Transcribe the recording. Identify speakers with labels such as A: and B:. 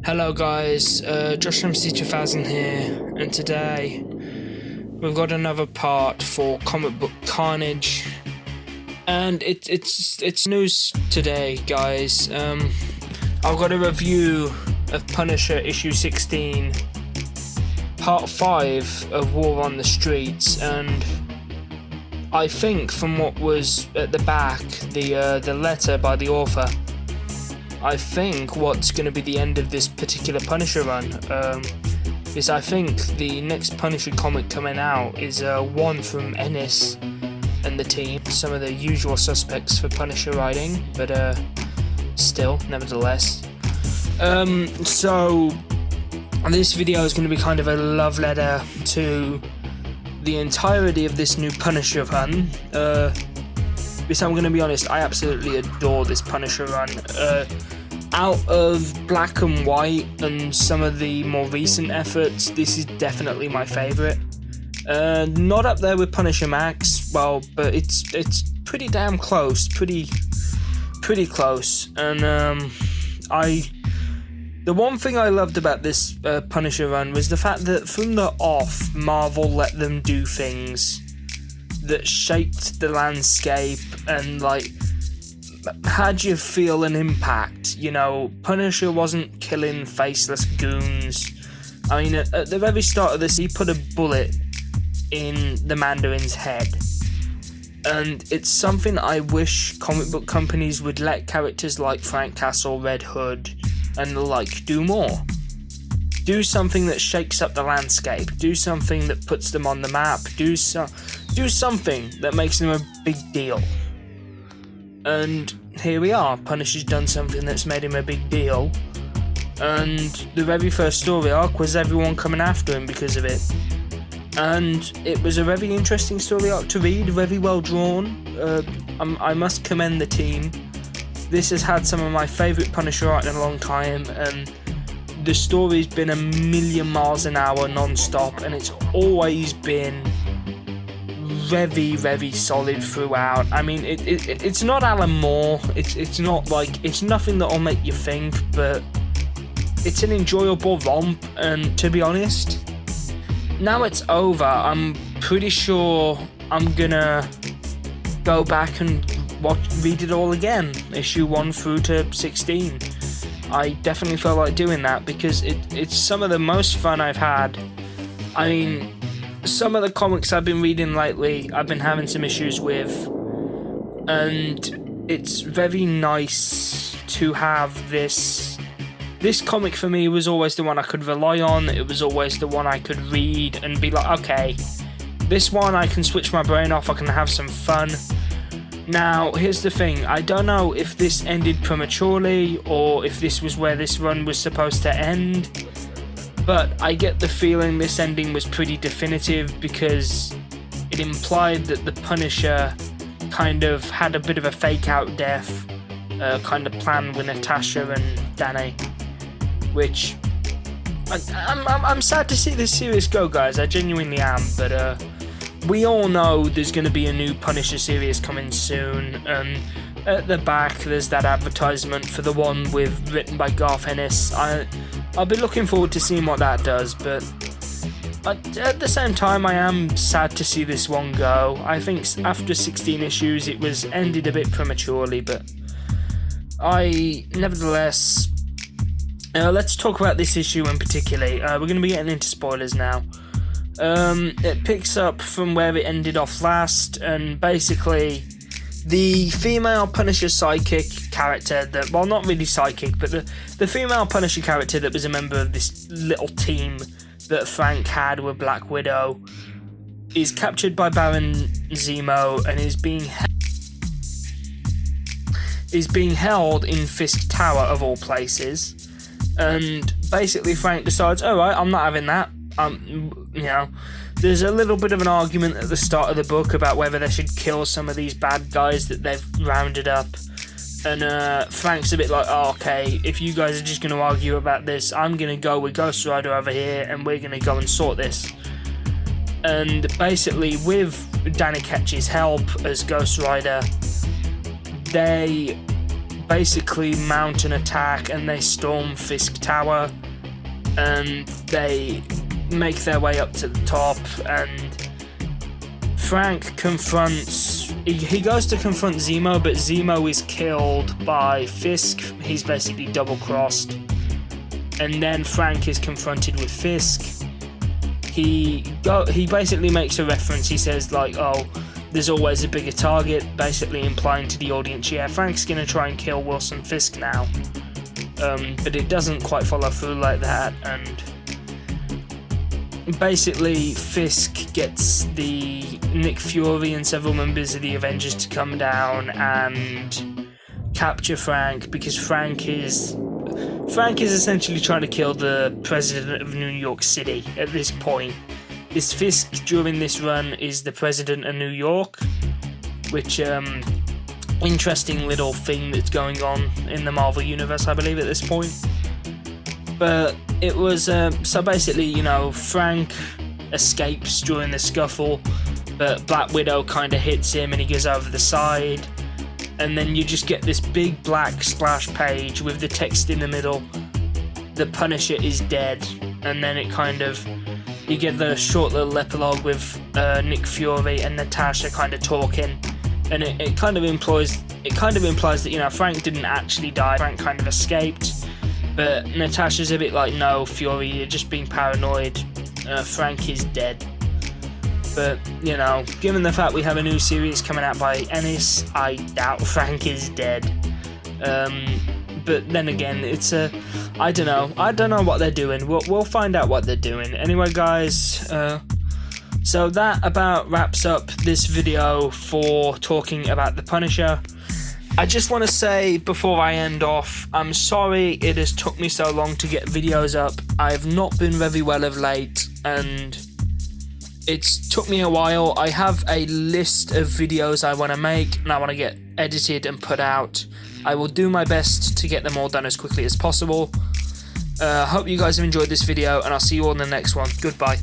A: Hello guys, Josh MC2000 here, and today we've got another part for comic book Carnage, and it's news today, guys. I've got a review of Punisher issue 16, part 5 of War on the Streets, and I think from what was at the back, the letter by the author, I think what's going to be the end of this particular Punisher run is I think the next Punisher comic coming out is one from Ennis and the team, some of the usual suspects for Punisher writing, but still, nevertheless. So this video is going to be kind of a love letter to the entirety of this new Punisher run. Because I'm going to be honest, I absolutely adore this Punisher run. Out of Black and White and some of the more recent efforts, this is definitely my favourite. Not up there with Punisher Max, well, but it's pretty damn close, pretty close. And the one thing I loved about this Punisher run was the fact that from the off, Marvel let them do things that shaped the landscape and had you feel an impact. You know, Punisher wasn't killing faceless goons. I mean, at the very start of this, he put a bullet in the Mandarin's head, and it's something I wish comic book companies would let characters like Frank Castle, Red Hood, and the like do more. Do something that shakes up the landscape. Do something that puts them on the map. Do something that makes them a big deal. And here we are. Punisher's done something that's made him a big deal. And the very first story arc was everyone coming after him because of it. And it was a very interesting story arc to read, very well drawn. I must commend the team. This has had some of my favourite Punisher art in a long time, and the story's been a million miles an hour non-stop, and it's always been very solid throughout. I mean, it's not Alan Moore, it's not it's nothing that'll make you think, but it's an enjoyable romp. And to be honest, now it's over, I'm pretty sure I'm gonna go back and read it all again, issue 1 through to 16. I definitely felt like doing that because it's some of the most fun I've had. I mean, some of the comics I've been reading lately, I've been having some issues with, and it's very nice to have this. This comic for me was always the one I could rely on. It was always the one I could read and be like, okay, this one I can switch my brain off, I can have some fun. Now, here's the thing, I don't know if this ended prematurely or if this was where this run was supposed to end, but I get the feeling this ending was pretty definitive because it implied that the Punisher kind of had a bit of a fake-out death kind of plan with Natasha and Danny, which I'm sad to see this series go, guys, I genuinely am, but we all know there's going to be a new Punisher series coming soon, and at the back there's that advertisement for the one written by Garth Ennis. I'll be looking forward to seeing what that does, but at the same time I am sad to see this one go. I think after 16 issues it was ended a bit prematurely, but nevertheless, let's talk about this issue in particular. We're going to be getting into spoilers now. It picks up from where it ended off last, and basically the female Punisher sidekick character that, well, not really sidekick, but the female Punisher character that was a member of this little team that Frank had with Black Widow is captured by Baron Zemo and is being held in Fisk Tower of all places. And basically Frank decides, alright, I'm not having that. You know, there's a little bit of an argument at the start of the book about whether they should kill some of these bad guys that they've rounded up, and Frank's a bit like, oh, okay, if you guys are just going to argue about this, I'm going to go with Ghost Rider over here and we're going to go and sort this. And basically with Danny Ketch's help as Ghost Rider, they basically mount an attack and they storm Fisk Tower, and they make their way up to the top, and Frank confronts, he goes to confront Zemo, but Zemo is killed by Fisk. He's basically double-crossed. And then Frank is confronted with Fisk. He basically makes a reference. He says, like, oh, there's always a bigger target, basically implying to the audience, yeah, Frank's gonna try and kill Wilson Fisk now. But it doesn't quite follow through like that, and basically Fisk gets the Nick Fury and several members of the Avengers to come down and capture Frank, because Frank is essentially trying to kill the president of New York City at this point. This Fisk during this run is the president of New York, which interesting little thing that's going on in the Marvel Universe, I believe, at this point. But it was, so basically, you know, Frank escapes during the scuffle, but Black Widow kind of hits him and he goes over the side. And then you just get this big black splash page with the text in the middle, "The Punisher is dead." And then it kind of, you get the short little epilogue with Nick Fury and Natasha kind of talking. And it kind of implies that, you know, Frank didn't actually die, Frank kind of escaped. But Natasha's a bit like, no, Fury, you're just being paranoid. Frank is dead. But, you know, given the fact we have a new series coming out by Ennis, I doubt Frank is dead. But then again, it's I don't know what they're doing. We'll find out what they're doing. Anyway, guys, so that about wraps up this video for talking about the Punisher. I just want to say before I end off, I'm sorry it has took me so long to get videos up. I've not been very well of late, and it's took me a while. I have a list of videos I want to make, and I want to get edited and put out. I will do my best to get them all done as quickly as possible. Hope you guys have enjoyed this video, and I'll see you all in the next one. Goodbye.